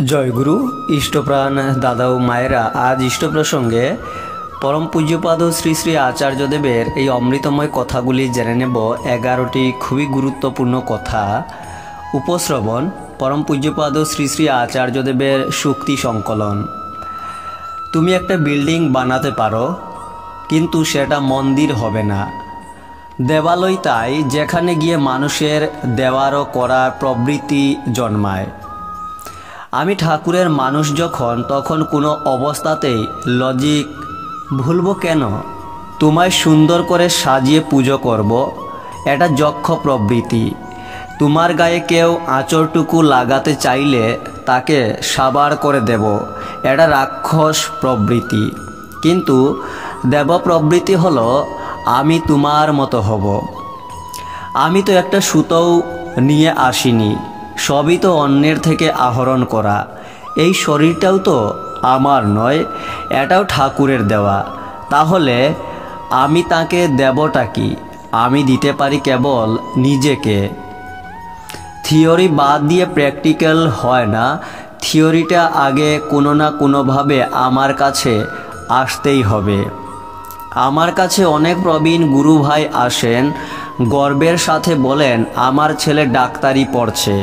জয়গুরু ইষ্টপ্রাণ দাদা ও মায়েরা, আজ ইষ্ট প্রসঙ্গে পরম পূজ্যপাদ শ্রী শ্রী আচার্যদেবের এই অমৃতময় কথাগুলি জেনে নেব। 11টি খুবই গুরুত্বপূর্ণ কথা উপশ্রবণ। পরম পূজ্যপাদ শ্রী শ্রী আচার্যদেবের শুক্তি সংকলন। তুমি একটা বিল্ডিং বানাতে পারো, কিন্তু সেটা মন্দির হবে না। দেবালয় তাই, যেখানে গিয়ে মানুষের দেওয়ার ও করার প্রবৃত্তি জন্মায়। আমি ঠাকুরের মানুষ যখন, তখন কোনো অবস্থাতেই লজিক ভুলবো কেন? তোমায় সুন্দর করে সাজিয়ে পুজো করব, এটা যক্ষ প্রবৃত্তি। তোমার গায়ে কেউ আঁচড়টুকু লাগাতে চাইলে তাকে সাবার করে দেব, এটা রাক্ষস প্রবৃত্তি। কিন্তু দেব প্রবৃত্তি হলো আমি তোমার মতো হব। আমি তো একটা সুতোও নিয়ে আসিনি, সবই তো অন্যের থেকে আহরণ করা। এই শরীরটাও তো আমার নয়, এটাও ঠাকুরের দেওয়া। তাহলে আমি তাকে দেবটা কি? আমি দিতে পারি কেবল নিজেকে। থিওরি বাদ দিয়ে প্র্যাকটিক্যাল হয় না। থিওরিটা আগে কোনো না কোনোভাবে আমার কাছে আসতেই হবে। আমার কাছে অনেক প্রবীণ গুরু ভাই আসেন, গর্বের সাথে বলেন আমার ছেলে ডাক্তারি পড়ছে।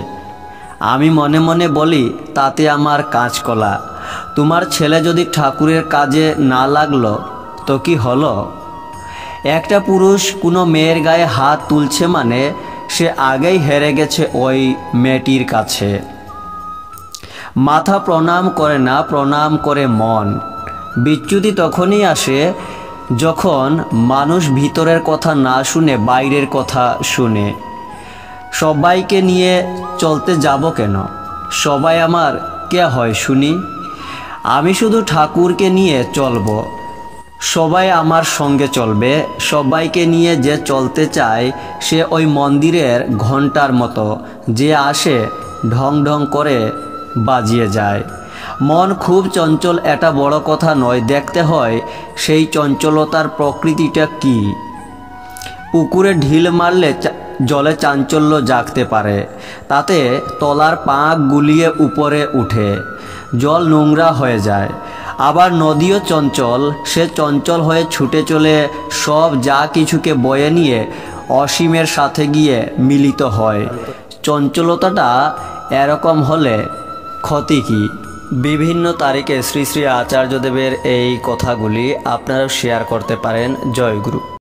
আমি মনে মনে বলি, তাতে আমার কাঁচকলা। তোমার ছেলে যদি ঠাকুরের কাজে না লাগলো তো কি হলো? একটা পুরুষ কোনো মেয়ের গায়ে হাত তুলছে মানে সে আগেই হেরে গেছে ওই মেয়েটির কাছে। মাথা প্রণাম করে না, প্রণাম করে মন। বিচ্যুতি তখনই আসে যখন মানুষ ভিতরের কথা না শুনে বাইরের কথা শুনে। সবাইকে নিয়ে চলতে যাব কেন? সবাই আমার কে হয় শুনি? আমি শুধু ঠাকুরকে নিয়ে চলব, সবাই আমার সঙ্গে চলবে। সবাইকে নিয়ে যে চলতে চায় সে ওই মন্দিরের ঘণ্টার মতো, যে আসে ঢং ঢং করে বাজিয়ে যায়। মন খুব চঞ্চল, এটা বড় কথা নয়। দেখতে হয় সেই চঞ্চলতার প্রকৃতিটা কি। পুকুরে ঢিল মারলে জলে চাঞ্চল্য জাগতে পারে, তাতে তলার পাঁক গুলিয়ে উপরে উঠে, জল নোংরা হয়ে যায়। আবার নদীও চঞ্চল, সে চঞ্চল হয়ে ছুটে চলে সব যা কিছুকে বয়ে নিয়ে অসীমের সাথে গিয়ে মিলিত হয়। চঞ্চলতাটা এরকম হলে ক্ষতি কি? বিভিন্ন তারিখে শ্রী শ্রী আচার্যদেবের এই কথাগুলি আপনারা শেয়ার করতে পারেন। জয় গুরু।